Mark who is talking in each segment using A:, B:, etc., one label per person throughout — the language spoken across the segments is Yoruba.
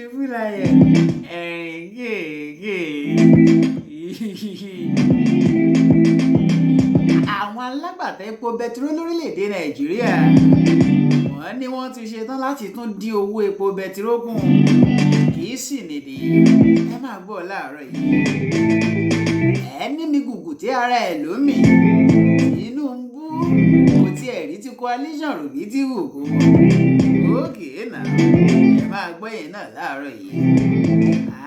A: ṣubú láyẹ̀ ẹ̀rín gègé. Àwọn alágbàtà epo bẹtiró lórílẹ̀‐èdè Nàìjíríà wọ́n ní wọ́n ti ṣetán láti tún dín owó epo bẹtiró kù, kì í sì nìdí. Ẹ máa gbọ́ láàárọ̀ yìí. Ẹni mi gùgù tí ara ẹ̀ ló mì. Tinubu kò tiẹ̀ rí ti coalition rò bí tí wù kó mọ̀. Òkè náà ẹ máa gbọ́ yẹn náà láàárọ̀ yìí.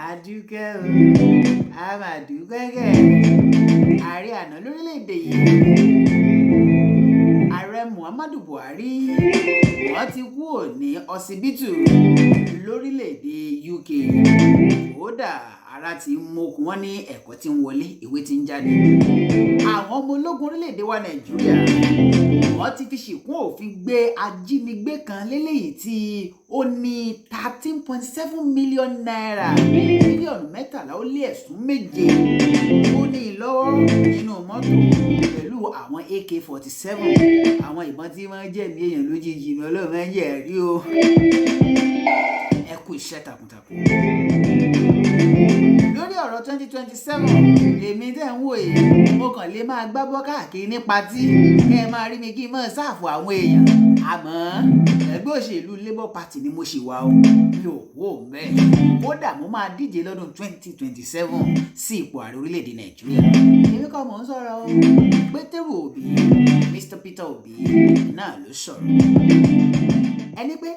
A: Àdúkẹ́ o, a máa dúpẹ́ kẹ́. Ààrẹ àná lórílẹ̀‐èdè yìí, Ààrẹ Muhammadu Buhari, wọ́n ti kúrò ní ọsibítù lórílẹ̀‐èdè UK. Kódà ara ti mókun, wọ́n ní ẹ̀kọ́ tí ń wọlé, ìwé tí ń jáde. Àwọn ọmọ ológun orílẹ̀‐èdè wa Nàìjíríà, wọ́n ti fi ṣìkún òfin gbé ajínigbé kan léléyìí tí ó ní 13.7 million naira, mílíọ̀nù 13.7 ó ní lọ́wọ́ nínú mọ́tò pẹ̀lú àwọn AK-47, àwọn ìbọn tí wọ́n jẹ̀mí èèyàn lójijì ní Ọlọ́run ẹ̀ yẹ̀ rí o. Ẹ kú iṣẹ́ takuntakun. Lórí ọ̀rọ̀ 2027, èmi tẹ́ ń wò yìí, mo kàn lè máa gbá bọ́ káàkiri ní patí, kẹ́ ẹ máa rí mi kí n máa sáàfù àwọn èèyàn. Àmọ́ ẹgbẹ́ òṣèlú Labour Party ni mo ṣì wà o, mi ò wò mẹ́. Kódà mo máa díje lọ́dún 2027 sí ipò ààrẹ orílẹ̀-èdè Nàìjíríà. Èmi kọ́ mò ń sọ̀rọ̀ o, Pétérù Òbí, Mr. Peter Òbí náà ló sọ̀rọ̀. Ẹni pé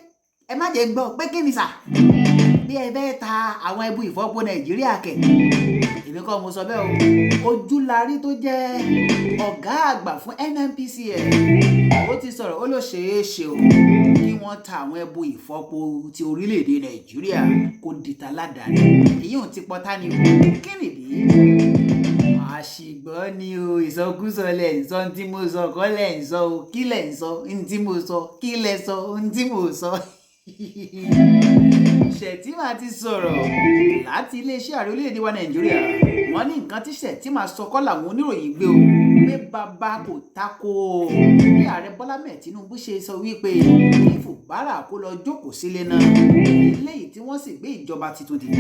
A: ẹ má jẹ́ gbọ́ pé kí ni sà bí ẹ fẹ́ ta àwọn ẹbu ìfọ́po Nàìjíríà kẹ̀. Èmi kọ́ mo sọ bẹ́ẹ̀ o. Ojulari tó jẹ́ ọ̀gá àgbà fún NNPCL, ó ti sọ̀rọ̀, ó ló ṣeé ṣe o kí wọ́n ta àwọn ẹbu ìfọ́po ti orílẹ̀-èdè Nàìjíríà kó di ta ládàáni. Èyí ò ti pọ́tá ni o. Kí nìdí? Àṣìgbọ́ ni o, ìsọkúsọ lẹ̀ ń sọ, ohun tí mo sọ kọ́ lẹ̀ ń sọ o, kí lẹ̀ ń sọ, ohun tí mo sọ, kí lẹ̀ sọ, ohun tí mo sọ. Shettima ti sọ̀rọ̀ láti iléeṣẹ́ ààrẹ orílẹ̀-èdè wa Nàìjíríà. Wọ́n ní nǹkan tí Shettima sọ kọ́ làwọn oníròyìn gbé o, pé bàbá kò tako bí ààrẹ Bọ́lá Ahmed Tinubu ṣe sọ wípé kí Fubara kó lọ jókòó sílé náà, eléyìí tí wọ́n sì gbé ìjọba tuntun dìde.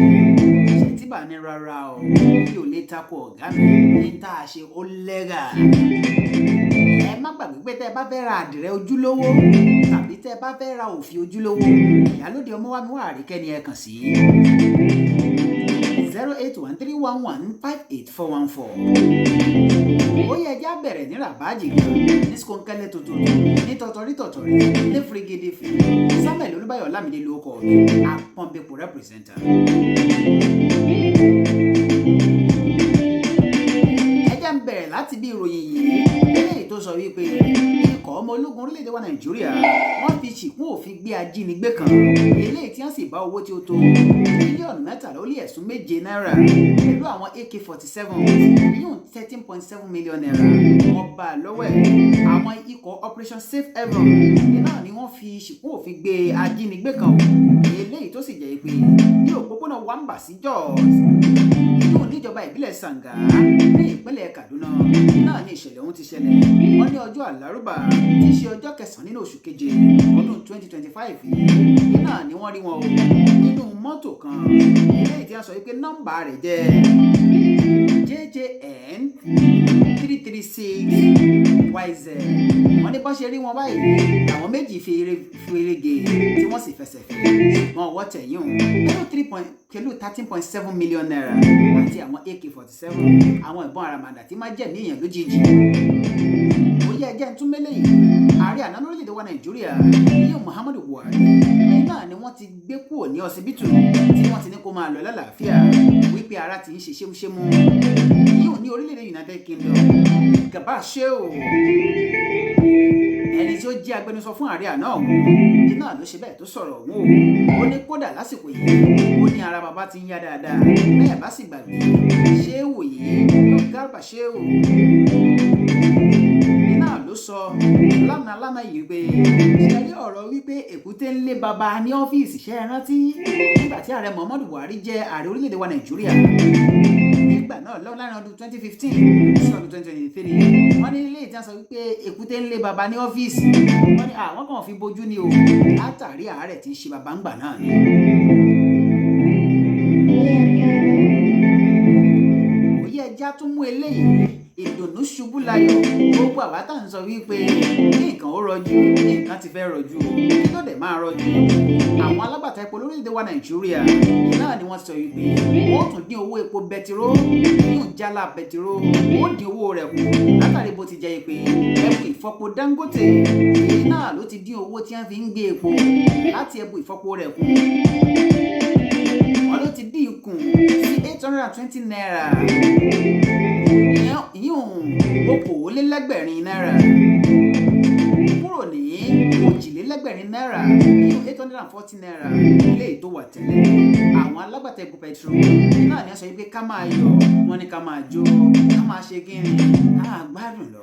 A: Shettima ní rárá o, mi ò lè tako ọ̀gá mi, ní tá a ṣe ó lẹ́gà. Ẹ má gbàgbé pé tẹ́ ẹ bá fẹ́ ra àdìrẹ ojúlówó tàbí tẹ́ ẹ bá fẹ́ ra òfì ojúlówó, Ìyálóde Ọmọwámiwá Àríkẹ́ ni ẹ kàn sí. 08131158414. Ó yẹ ẹjá bẹ̀rẹ̀ ní ràbájì gan, ní skóńkẹ́lẹ́ tuntun, ní tọ̀tọ̀rí, ní fìrìgèdè fì. Samuel Olúbáyọ̀ Ọlámidé ló kọ́ mi, àpọ̀nbẹ́pọ̀ rẹ́pírẹ́sẹ̀ntà. Ẹjẹ́ ń bẹ̀rẹ̀ láti bí ìròyìn yìí, eléyìí tó sọ wípé ikọ̀ ọmọ ológun orílẹ̀-èdè wa Nàìjíríà, wọ́n fi ṣìkún òfin gbé ajínigbé kan, eléyìí tí wọ́n sì bá owó tí ó tó mílíọ̀nù 13.7 náírà pẹ̀lú àwọn AK-47, mílíọ̀nù 13.7 million naira. Wọ́n bá a lọ́wọ́ ẹ̀. Àwọn ikọ̀ Operation Safe Haven náà ni wọ́n fi ṣìkún òfin gbé ajínigbé kan, eléyìí tó sì jẹ́ pé ní òpópónà Wamba sí Jos nínú níjọba ìbílẹ̀ Sàngá ní ìpínlẹ̀ Kaduna náà ní ìṣẹ̀lẹ̀ ohun ti ṣẹlẹ̀. Wọ́n ní ọjọ́ Àlárúbà tí í ṣe ọjọ́ 9 nínú oṣù keje ọdún 2025 yìí náà ni wọ́n rí wọn o nínú mọ́tò kan, eléyìí tí a sọ wípé nọ́mbà rẹ̀ jẹ́ JJN 336YZ. Wọ́n ní bọ́n ṣe rí wọn báyìí, àwọn méjì fi erege tí wọ́n sì fẹsẹ̀ fẹ́. Wọ́n wọ́ tẹ̀yìn pẹ̀lú 13.7 million naira àti àwọn AK-47, àwọn ìbọn àràmàǹdà tí máa jẹ̀mí èèyàn lójijì. Ó yẹ ẹjẹ́ ń tún mélé yìí. Ààrẹ àná lórílẹ̀-èdè wa Nàìjíríà, ìyẹn Muhammadu Buhari, náà ni wọ́n ti gbé kúrò ní ọsibítù tí wọ́n ti ní kó máa lọ lálàáfíà, wípé ara ti ń ṣe ṣémúṣémú. Ìyẹn ní orílẹ̀-èdè United Kingdom. Gàbá ṣé o. Ẹni tí ó jẹ́ agbẹnusọ fún ààrẹ àná ọ̀hún náà ló ṣe bẹ́ẹ̀ tó sọ̀rọ̀ ọ̀hún o. Ó ní kódà lásìkò yìí, ó ní ara bàbá ti ń yá dáadáa. Bẹ́ẹ̀ bá sì gbàgbé, Ṣéwù yìí ló Garba Ṣéwù náà ló sọ lánàá yìí pé ṣe rí ọ̀rọ̀ wípé èkúté ń lé baba ní ọ́fíìsì, ṣe é rántí nígbà tí ààrẹ Muhammadu Buhari jẹ́ ààrẹ orílẹ̀-èdè wa Nàìjíríà nígbà náà lọ́wọ́ láàrin ọdún 2015 sí ọdún 2023. Wọ́n ní ilé ìtàn sọ wípé èkúté ń lé baba ní ọ́fíìsì. Wọ́n ní àwọn kan fi bojú ni o, látàrí àárẹ̀ tí ń ṣe baba ńgbà náà ni. òye ẹja tún mú eléyìí ìdùnnú ṣubú layọ̀ gbogbo àwa tá à ń sọ wípé kí nǹkan ó rọjú nǹkan ti fẹ́ rọjú kí ló dé máa rọjú àwọn alágbàtà epo lórílẹ̀‐èdè wa Nàìjíríà náà ni wọ́n sọ wípé wọ́n tún dín owó epo bẹtiró yóò jálá bẹtiró ó dín owó rẹ̀ kù látàrí bó ti jẹ́ pé ẹ̀bù ìfọpo Dangote èyí náà ló ti dín owó tí wọ́n fi ń gbé epo láti ẹ̀bù ìfọpo rẹ̀ kù wọ́n ló ti dín ikùn sí 820 naira ìyún okòólélẹ́gbẹ̀rin náírà kúrò ní òjìlélẹ́gbẹ̀rin náírà ìyún 840 naira ilé ètò wà tẹ́lẹ̀ àwọn alágbàtà epo petro náà ni a sọ pé ká máa yọ̀ wọ́n ní ká máa jó ká máa ṣe kíni ká gbádùn lọ.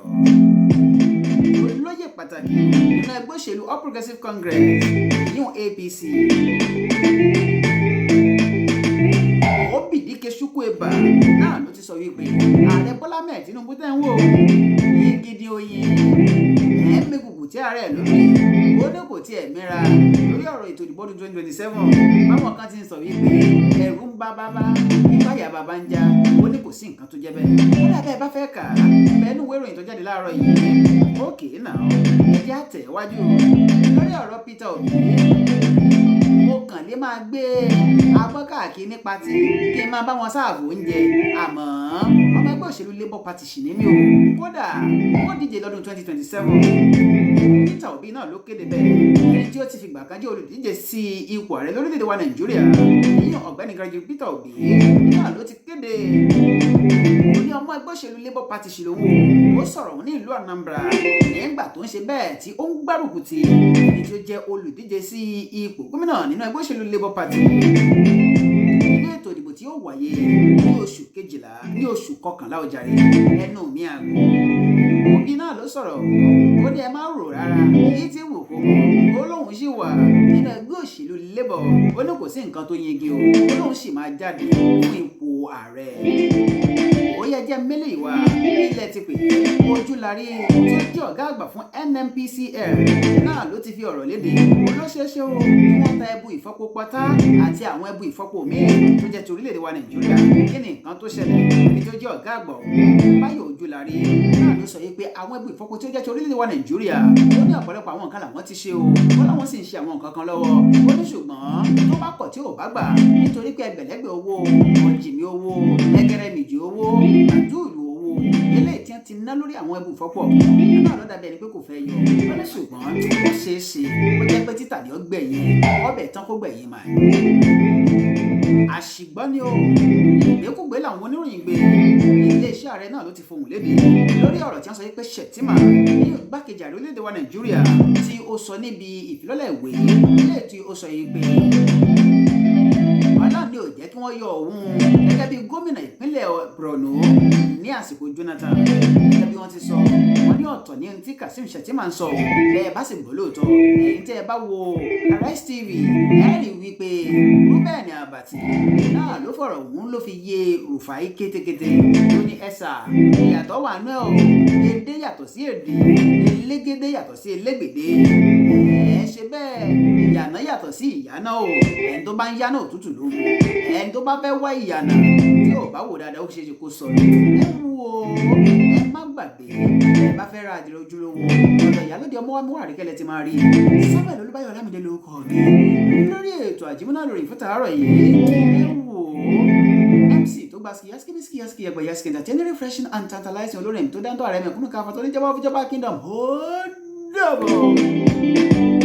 A: olóyè pàtàkì nínú ẹgbẹ́ òṣèlú All Progressives Congress ìyún APC Obidike Chukwueba náà ló ti sọ wípé ààrẹ Bọ́lá Ahmed Tinubu tẹ́ ń wò gidi oyin ẹ̀ẹ́mẹ́gùgù tí ààrẹ lórí ó ní kò tiẹ̀ mìíra lórí ọ̀rọ̀ ètò ìdìbò ọdún 2027 báwọn kan ti ń sọ wípé ẹ̀rù ń bá bàbá ìbáyà bàbá ń já ó ní kò sí nǹkan tó jẹ́ bẹ́ẹ̀ kódà bẹ́ẹ̀ bá fẹ́ kà á bẹ́ẹ̀ ní ìwé ìròyìn tó jáde láàárọ̀ yìí ókè náà ẹ̀jẹ̀ àtẹ̀wájú lórí ọ̀rọ̀ Peter Obi mo kàn lè máa gbé abọ́ káàkiri ní patí kí n máa bá wọn sáàbò oúnjẹ àmọ́ ọmọ ẹgbẹ́ òṣèlú Labour Party ṣì ní mí o kódà ó díje lọ́dún 2027 Peter Obi náà ló kéde bẹ́ẹ̀ ẹni tí ó ti fìgbà kan jẹ́ olùdíje sí ipò ààrẹ lórílẹ̀‐èdè wa Nàìjíríà ìyẹn ọ̀gbẹ́ni graduate Peter Obi náà ló ti kéde ó ní ọmọ ẹgbẹ́ òṣèlú Labour Party ṣì lòun ó sọ̀rọ̀ ní ìlú Anambra nígbà tó ń ṣe bẹ́ẹ̀ tí ó ń gbárùkù ti ẹni tí ó jẹ́ olùdíje sí ipò gómìnà nínú ẹgbẹ́ òṣèlú Labour Party nínú ètò ìdìbò tí yóò wáyé ní oṣù kejìlá ní oṣù kọkànlá ọjàre ẹnu mi àgọ́ Obi náà ló sọ̀rọ̀ ó ní ẹ má rò rárá èyí tí wò kó mọ́ ó lóun sì wà nínú ẹgbẹ́ òṣèlú Labour ó ní kò sí nǹkan tó yege o ó lóun sì máa jáde fún ipò ààrẹ ó yẹ jẹ́ mélòó ìwà ilẹ̀ ti pè Ojulari tí ó jẹ́ ọ̀gá àgbà fún NNPCL náà ló ti fi ọ̀rọ̀ léde olóṣèṣe o kí wọ́n ta ẹbu ìfọpo pátá àti àwọn ẹbu ìfọpo míì tó jẹ́ ti orílẹ̀-èdè wa Nàìjíríà kí ni nǹkan tó ṣẹlẹ̀ ẹni tó jẹ́ ọ̀gá àgbà Báyọ̀ Ojulari náà ló sọ pé àwọn ẹbu ìfọpo tí ó jẹ́ ti orílẹ̀-èdè wa Nàìjíríà ó ní ọ̀pọ̀lọpọ̀ àwọn nǹkan làwọn ti ṣe o wọ́n láwọn sì ń ṣe àwọn nǹkan kan lọ́wọ́ ó ní ṣùgbọ́n tó bá kọ̀ tí ò bá gbà nítorí pé ẹgbẹ̀lẹ́gbẹ̀ owó ọ̀jìnmí owó ẹgẹrẹmìjì owó àdúrù owó eléyìí tí wọ́n ti ná lórí àwọn ẹbù ìfọpọ̀ náà ló dàbí ẹni pé kò fẹ́ yọ wọ́n ní ṣùgbọ́n ó ṣeé ṣe ó jẹ́ pé títà ní ọgbẹ̀yìn ọbẹ̀ tán kó gbẹ̀yìn máa àṣìgbọ́n ni o ìgbékùgbé làwọn oníròyìn gbé iléeṣẹ́ ààrẹ náà ló ti fohùn lédè lórí ọ̀rọ̀ tí wọ́n sọ pé Shettima ní igbákejì ààrẹ orílẹ̀-èdè wa Nàìjíríà tí ó sọ níbi ìfilọ́lẹ̀ ìwé ilé tí ó sọ yìí pé ọlọ́run ni ò jẹ́ kí wọ́n yọ òun gẹ́gẹ́ bí gómìnà ìpínlẹ̀ Borno ní àsìkò Jonathan gẹ́gẹ́ bí wọ́n ti sọ wọ́n ní ọ̀tọ̀ ní ohun tí Kasim Shettima ń sọ bẹ́ẹ̀ bá sì gbọ́ lóòótọ́ èyí tẹ́ ẹ bá wo Arise TV ẹ rí wípé Reuben Abati náà ló fọ̀rọ̀ òun ló fi yé Rufai kétékété tó ní ẹ̀sà ìyàtọ̀ wà nú ẹ̀ o èdè yàtọ̀ sí èdè elégédé yàtọ̀ sí elégbèdé ẹ̀ ṣe bẹ́ẹ̀ ìyànà yàtọ̀ sí ìyànà o ẹni tó bá ń yànà òtútù ló mú ẹni tó bá fẹ́ wá ìyànà tí ò bá wò dáadáa ó ṣe é ṣe kó sọ ẹ wo ẹ má gbàgbé ẹ bá fẹ́ ra àdìrẹ ojúlówó ọ̀dọ̀ ìyálóde ọmọ wa mú àríkẹ́lẹ́ ti máa rí Samuel Olúbáyọ̀ Ọlámídé lórúkọ mi lórí ètò àjímúná lórí ìfúntàárọ̀ yìí ẹ wò MC tó gba skiyaski ẹgbẹ̀ yaski entertaining refreshing and tantalizing olórin tó dáńtọ́ ààrẹ mẹ̀kúnnù káfọ́ tó ní jọba kingdom ó dàbọ̀.